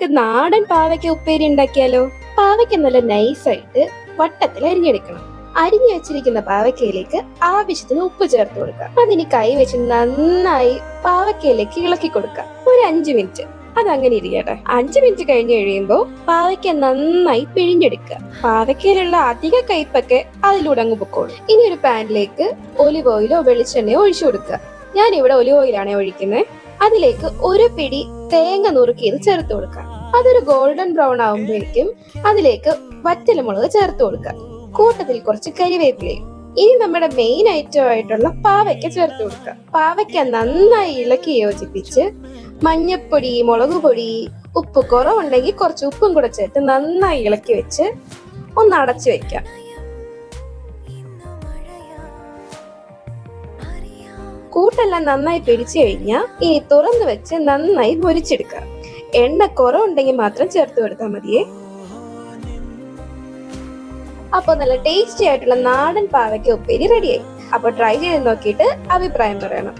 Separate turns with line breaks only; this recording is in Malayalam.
നമുക്ക് നാടൻ പാവയ്ക്ക ഉപ്പേരി ഉണ്ടാക്കിയാലോ? പാവയ്ക്ക നല്ല നൈസായിട്ട് വട്ടത്തിൽ അരിഞ്ഞെടുക്കണം. അരിഞ്ഞു വെച്ചിരിക്കുന്ന പാവയ്ക്കയിലേക്ക് ആവശ്യത്തിന് ഉപ്പ് ചേർത്ത് കൊടുക്കുക. അതിന് കൈ വെച്ച് നന്നായി പാവയ്ക്കയിലേക്ക് ഇളക്കി കൊടുക്കുക. ഒരു 5 മിനിറ്റ് അതങ്ങനെ ഇരിക്കട്ടെ. 5 മിനിറ്റ് കഴിഞ്ഞ് കഴിയുമ്പോൾ പാവയ്ക്ക നന്നായി പിഴിഞ്ഞെടുക്കുക. പാവയ്ക്കയിലുള്ള അധിക കയ്പൊക്കെ അതിലൂടെ അങ്ങ് പൊക്കോളും. ഇനി ഒരു പാനിലേക്ക് ഒലിവ് ഓയിലോ വെളിച്ചെണ്ണയോ ഒഴിച്ചു കൊടുക്കുക. ഞാൻ ഇവിടെ ഒലിവ് ഓയിലാണ് ഒഴിക്കുന്നത്. അതിലേക്ക് ഒരു പിടി തേങ്ങ നുറുക്കിയത് ചേർത്ത് കൊടുക്കുക. അതൊരു ഗോൾഡൻ ബ്രൗൺ ആകുമ്പോഴേക്കും അതിലേക്ക് വറ്റൽമുളക് ചേർത്ത് കൊടുക്കുക. കൂട്ടത്തിൽ കുറച്ച് കരിവേപ്പിലയും. ഇനി നമ്മുടെ മെയിൻ ഐറ്റം ആയിട്ടുള്ള പാവയ്ക്ക ചേർത്ത് കൊടുക്കുക. പാവയ്ക്ക നന്നായി ഇളക്കി യോജിപ്പിച്ച് മഞ്ഞപ്പൊടി, മുളക് പൊടി, ഉപ്പ് കുറവുണ്ടെങ്കിൽ കുറച്ച് ഉപ്പും കൂടെ ചേർത്ത് നന്നായി ഇളക്കി വെച്ച് ഒന്ന് അടച്ചു വെക്കാം. കൂട്ടെല്ലാം നന്നായി പിടിച്ചു കഴിഞ്ഞാൽ ഇനി തുറന്നു വെച്ച് നന്നായി പൊരിച്ചെടുക്കുക. എണ്ണ കുറവുണ്ടെങ്കിൽ മാത്രം ചേർത്ത് കൊടുത്താൽ മതിയേ. അപ്പോൾ നല്ല ടേസ്റ്റി ആയിട്ടുള്ള നാടൻ പാവയ്ക്ക ഉപ്പേരി റെഡിയായി. അപ്പോൾ ട്രൈ ചെയ്ത് നോക്കിയിട്ട് അഭിപ്രായം പറയണം.